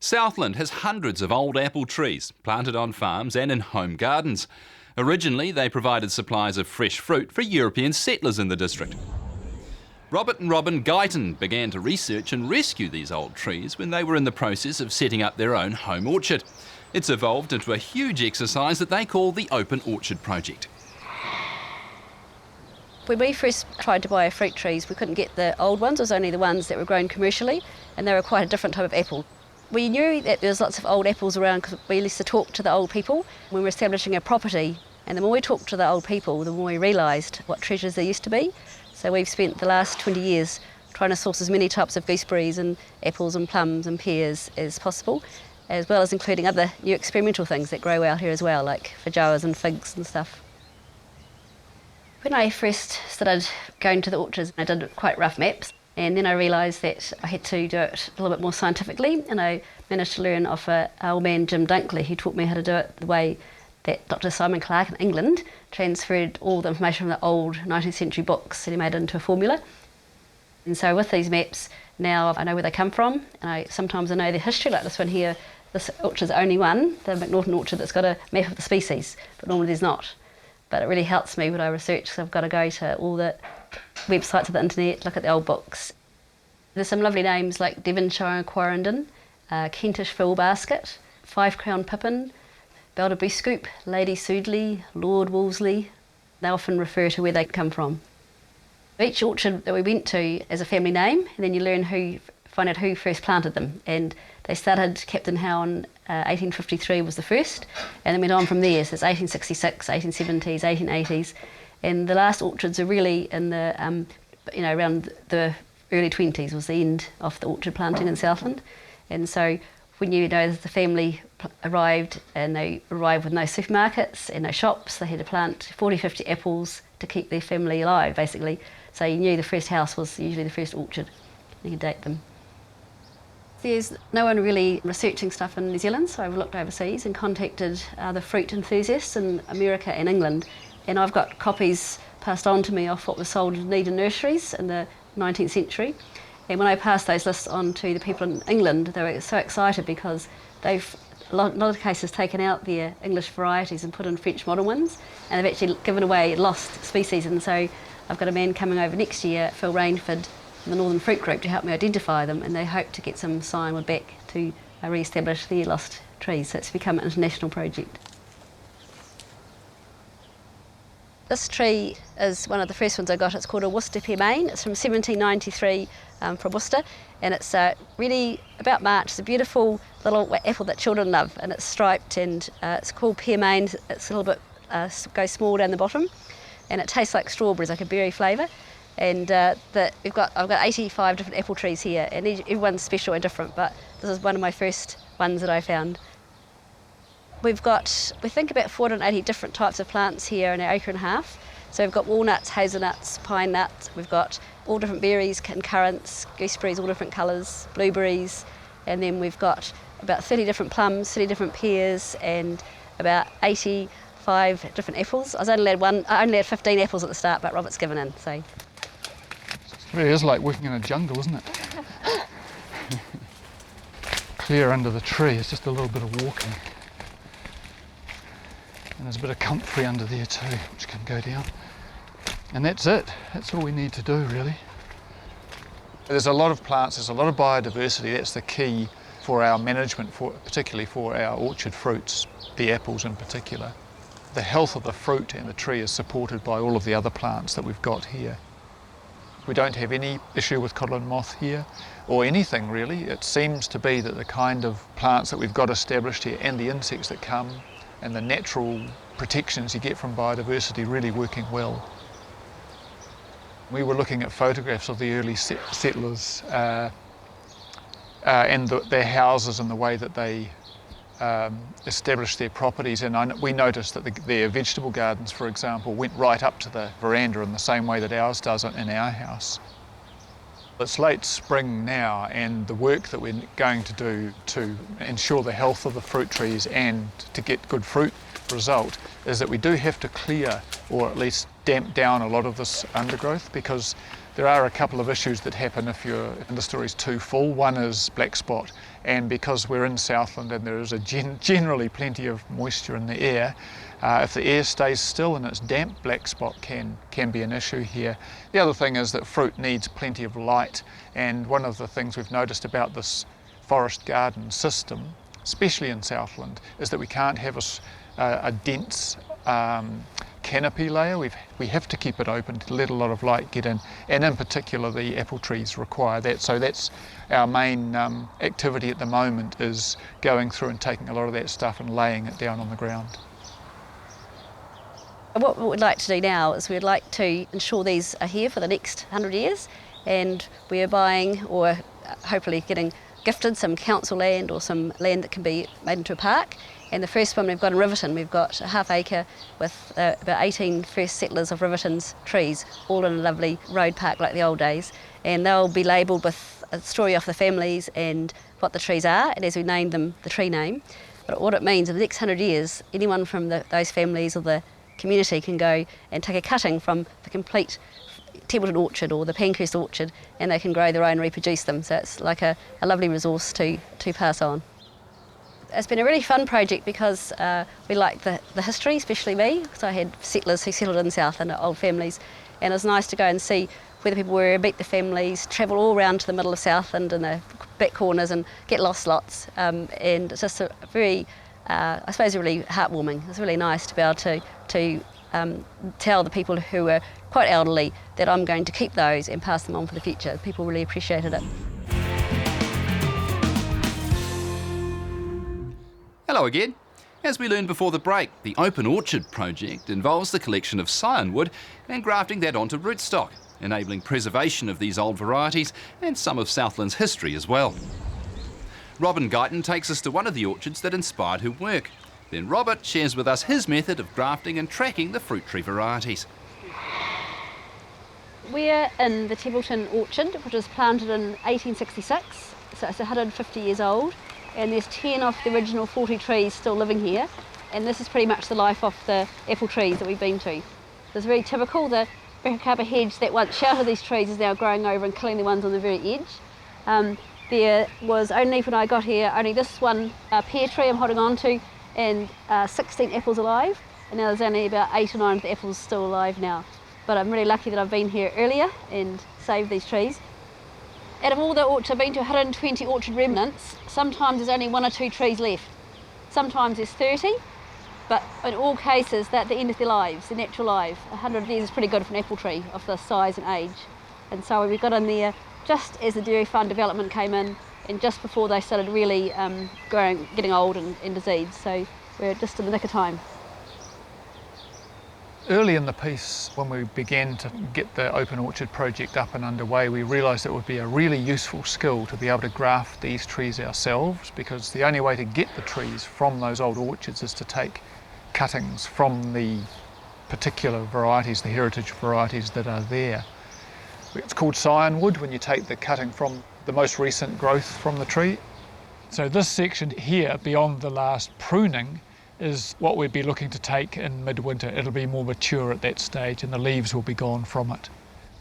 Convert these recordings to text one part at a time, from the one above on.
Southland has hundreds of old apple trees planted on farms and in home gardens. Originally, they provided supplies of fresh fruit for European settlers in the district. Robert and Robin Guyton began to research and rescue these old trees when they were in the process of setting up their own home orchard. It's evolved into a huge exercise that they call the Open Orchard Project. When we first tried to buy fruit trees, we couldn't get the old ones. It was only the ones that were grown commercially, and they were quite a different type of apple. We knew that there was lots of old apples around because we used to talk to the old people when we were establishing a property. And the more we talked to the old people, the more we realised what treasures there used to be. So we've spent the last 20 years trying to source as many types of gooseberries and apples and plums and pears as possible, as well as including other new experimental things that grow out here as well, like feijoas and figs and stuff. When I first started going to the orchards, I did quite rough maps, and then I realised that I had to do it a little bit more scientifically, and I managed to learn off an old man, Jim Dunkley, who taught me how to do it the way that Dr. Simon Clarke in England transferred all the information from the old 19th century books and he made it into a formula. And so with these maps, now I know where they come from, and sometimes I know their history, like this one here. This orchard's the only one, the McNaughton orchard, that's got a map of the species, but normally there's not. But it really helps me when I research, because I've got to go to all the websites of the internet, look at the old books. There's some lovely names like Devonshire Quarrendon, Kentish Fill Basket, Five Crown Pippin, Belderbuscoop, Lady Soodley, Lord Wolseley. They often refer to where they come from. Each orchard that we went to has a family name, and then you find out who first planted them. And they started, Captain Howe in 1853 was the first, and then went on from there. So it's 1866, 1870s, 1880s. And the last orchards are really in the, around the early 20s was the end of the orchard planting in Southland. And so when you know that the family arrived, and they arrived with no supermarkets and no shops, they had to plant 40, 50 apples to keep their family alive, basically. So you knew the first house was usually the first orchard. You could date them. There's no one really researching stuff in New Zealand, so I've looked overseas and contacted the fruit enthusiasts in America and England. And I've got copies passed on to me of what was sold in Needham nurseries in the 19th century. And when I passed those lists on to the people in England, they were so excited because they've, in a lot of cases, taken out their English varieties and put in French modern ones, and they've actually given away lost species. And so I've got a man coming over next year, Phil Rainford, from the Northern Fruit Group, to help me identify them, and they hope to get some sign back to re-establish their lost trees. So it's become an international project. This tree is one of the first ones I got. It's called a Worcester Pearmain. It's from 1793 from Worcester, and it's really about March. It's a beautiful little apple that children love, and it's striped, and it's called Pearmain. It's a little bit goes small down the bottom, and it tastes like strawberries, like a berry flavour. And I've got 85 different apple trees here, and everyone's special and different, but this is one of my first ones that I found. We think about 480 different types of plants here in our acre and a half. So we've got walnuts, hazelnuts, pine nuts, we've got all different berries and currants, gooseberries, all different colours, blueberries, and then we've got about 30 different plums, 30 different pears, and about 85 different apples. I only had 15 apples at the start, but Robert's given in, so. It really is like working in a jungle, isn't it? Clear under the tree, it's just a little bit of walking. And there's a bit of comfrey under there too, which can go down. And that's it. That's all we need to do, really. There's a lot of plants, there's a lot of biodiversity. That's the key for our management, particularly for our orchard fruits, the apples in particular. The health of the fruit and the tree is supported by all of the other plants that we've got here. We don't have any issue with codlin moth here, or anything really. It seems to be that the kind of plants that we've got established here, and the insects that come, and the natural protections you get from biodiversity really working well. We were looking at photographs of the early settlers and their houses and the way that they established their properties, and we noticed that their vegetable gardens, for example, went right up to the veranda in the same way that ours does in our house. It's late spring now, and the work that we're going to do to ensure the health of the fruit trees and to get good fruit result is that we do have to clear, or at least damp down, a lot of this undergrowth, because There are a couple of issues that happen if the story's too full. One is black spot, and because we're in Southland and there is generally plenty of moisture in the air, if the air stays still and it's damp, black spot can be an issue here. The other thing is that fruit needs plenty of light, and one of the things we've noticed about this forest garden system, especially in Southland, is that we can't have a dense canopy layer. We have to keep it open to let a lot of light get in, and in particular the apple trees require that. So that's our main activity at the moment, is going through and taking a lot of that stuff and laying it down on the ground. What we'd like to do now is we'd like to ensure these are here for the next 100 years, and we are buying, or hopefully getting gifted, some council land or some land that can be made into a park. And the first one we've got in Riverton, we've got a half acre with about 18 first settlers of Riverton's trees, all in a lovely road park like the old days. And they'll be labelled with a story of the families and what the trees are, and as we name them, the tree name. But what it means, in the next 100 years, anyone from those families or the community can go and take a cutting from the complete Templeton orchard or the Pankhurst orchard, and they can grow their own and reproduce them. So it's like a lovely resource to pass on. It's been a really fun project because we like the history, especially me, because I had settlers who settled in Southland, old families, and it was nice to go and see where the people were, meet the families, travel all around to the middle of Southland and the back corners and get lost lots. And it's just a very, I suppose, really heartwarming. It's really nice to be able to tell the people who are quite elderly that I'm going to keep those and pass them on for the future. People really appreciated it. Hello again. As we learned before the break, the Open Orchard project involves the collection of scion wood and grafting that onto rootstock, enabling preservation of these old varieties and some of Southland's history as well. Robin Guyton takes us to one of the orchards that inspired her work. Then Robert shares with us his method of grafting and tracking the fruit tree varieties. We're in the Templeton orchard, which was planted in 1866, so it's 150 years old. And there's 10 of the original 40 trees still living here, and this is pretty much the life of the apple trees that we've been to. It's very typical. The Brachycarpa hedge that once sheltered these trees is now growing over and killing the ones on the very edge. There was only, when I got here, only this one pear tree I'm holding on to, and 16 apples alive, and now there's only about 8 or 9 of the apples still alive now. But I'm really lucky that I've been here earlier and saved these trees. Out of all the orchards, I've been to 120 orchard remnants. Sometimes there's only 1 or 2 trees left. Sometimes there's 30, but in all cases, they're at the end of their lives, their natural life. 100 years is pretty good for an apple tree of this size and age. And so we got in there just as the Dairy Farm development came in, and just before they started really growing, getting old and diseased. So we're just in the nick of time. Early in the piece, when we began to get the Open Orchard project up and underway, we realised it would be a really useful skill to be able to graft these trees ourselves, because the only way to get the trees from those old orchards is to take cuttings from the particular varieties, the heritage varieties that are there. It's called scion wood when you take the cutting from the most recent growth from the tree. So this section here, beyond the last pruning, is what we'd be looking to take in midwinter. It'll be more mature at that stage and the leaves will be gone from it.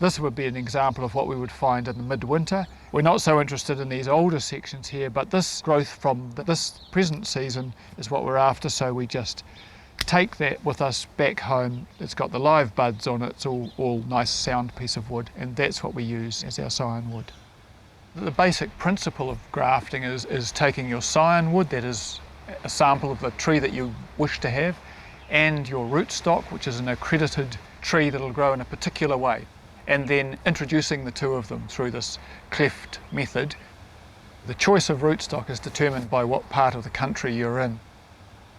This would be an example of what we would find in the midwinter. We're not so interested in these older sections here, but this growth from this present season is what we're after, so we just take that with us back home. It's got the live buds on it, it's all nice sound piece of wood, and that's what we use as our scion wood. The basic principle of grafting is taking your scion wood, that is a sample of the tree that you wish to have, and your rootstock, which is an accredited tree that'll grow in a particular way, and then introducing the two of them through this cleft method. The choice of rootstock is determined by what part of the country you're in.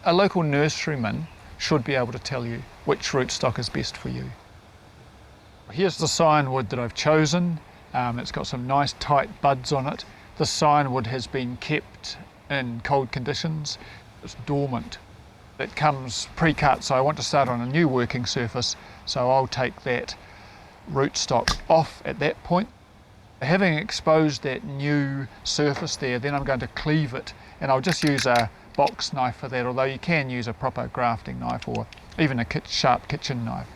A local nurseryman should be able to tell you which rootstock is best for you. Here's the scion wood that I've chosen. It's got some nice tight buds on it. This scion wood has been kept in cold conditions. It's dormant. It comes pre-cut, so I want to start on a new working surface, so I'll take that rootstock off at that point. Having exposed that new surface there, then I'm going to cleave it, and I'll just use a box knife for that, although you can use a proper grafting knife or even a sharp kitchen knife.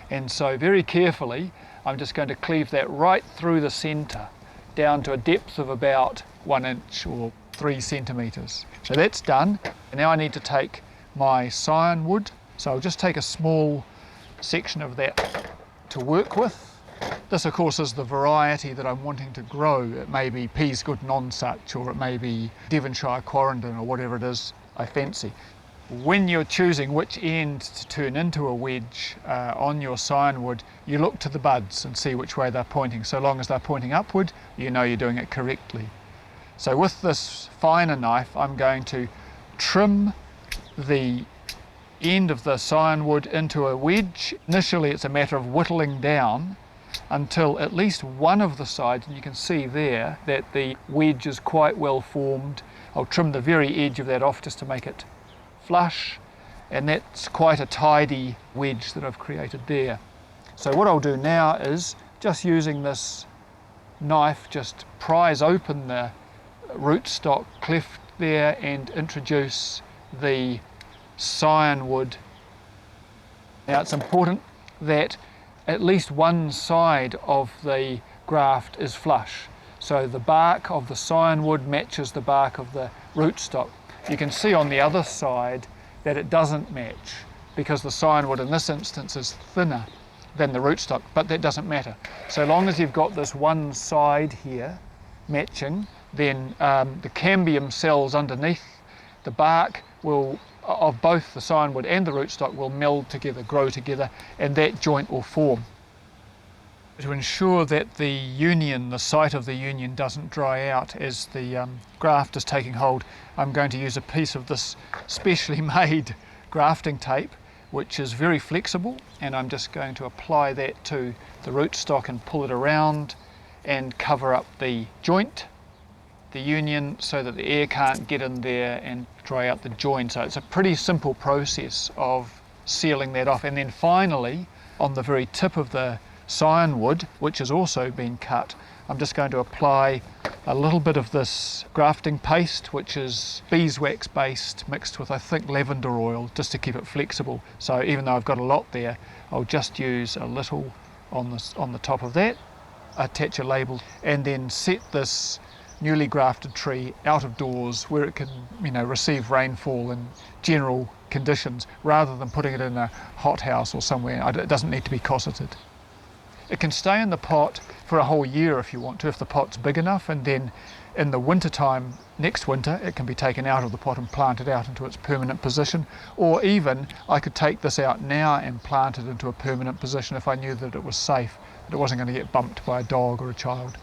And so very carefully, I'm just going to cleave that right through the centre, down to a depth of about 1 inch or 3 centimetres. So that's done. And now I need to take my scion wood. So I'll just take a small section of that to work with. This of course is the variety that I'm wanting to grow. It may be Peasgood Nonsuch, or it may be Devonshire Quarrendon, or whatever it is I fancy. When you're choosing which end to turn into a wedge on your scion wood, you look to the buds and see which way they're pointing. So long as they're pointing upward, you know you're doing it correctly. So with this finer knife, I'm going to trim the end of the scion wood into a wedge. Initially it's a matter of whittling down until at least one of the sides, and you can see there that the wedge is quite well formed. I'll trim the very edge of that off just to make it flush, and that's quite a tidy wedge that I've created there. So what I'll do now is, just using this knife, just prise open the rootstock cleft there and introduce the scion wood. Now it's important that at least one side of the graft is flush. So the bark of the scion wood matches the bark of the rootstock. You can see on the other side that it doesn't match, because the scion wood in this instance is thinner than the rootstock, but that doesn't matter. So long as you've got this one side here matching, then the cambium cells underneath the bark will, of both the scion wood and the rootstock, will meld together, grow together, and that joint will form. To ensure that the union, the site of the union, doesn't dry out as the graft is taking hold, I'm going to use a piece of this specially made grafting tape, which is very flexible, and I'm just going to apply that to the rootstock and pull it around and cover up the joint, the union, so that the air can't get in there and dry out the joint. So it's a pretty simple process of sealing that off. And then finally, on the very tip of the scion wood, which has also been cut, I'm just going to apply a little bit of this grafting paste, which is beeswax based, mixed with, I think, lavender oil, just to keep it flexible. So even though I've got a lot there, I'll just use a little on the top of that, attach a label, and then set this newly grafted tree out of doors where it can, receive rainfall and general conditions, rather than putting it in a hothouse or somewhere. It doesn't need to be cosseted. It can stay in the pot for a whole year if you want to, if the pot's big enough, and then in the winter time, next winter, it can be taken out of the pot and planted out into its permanent position. Or even, I could take this out now and plant it into a permanent position if I knew that it was safe, that it wasn't going to get bumped by a dog or a child.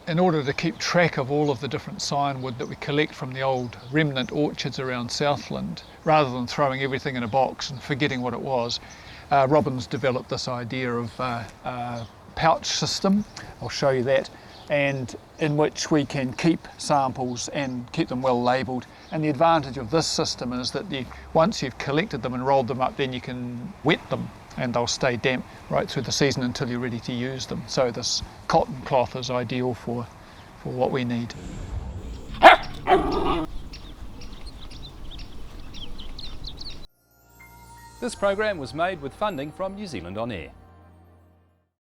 In order to keep track of all of the different scion wood that we collect from the old remnant orchards around Southland, rather than throwing everything in a box and forgetting what it was, Robin's developed this idea of a pouch system. I'll show you that, and in which we can keep samples and keep them well labelled. And the advantage of this system is that once you've collected them and rolled them up, then you can wet them and they'll stay damp right through the season until you're ready to use them. So this cotton cloth is ideal for what we need. This program was made with funding from New Zealand On Air.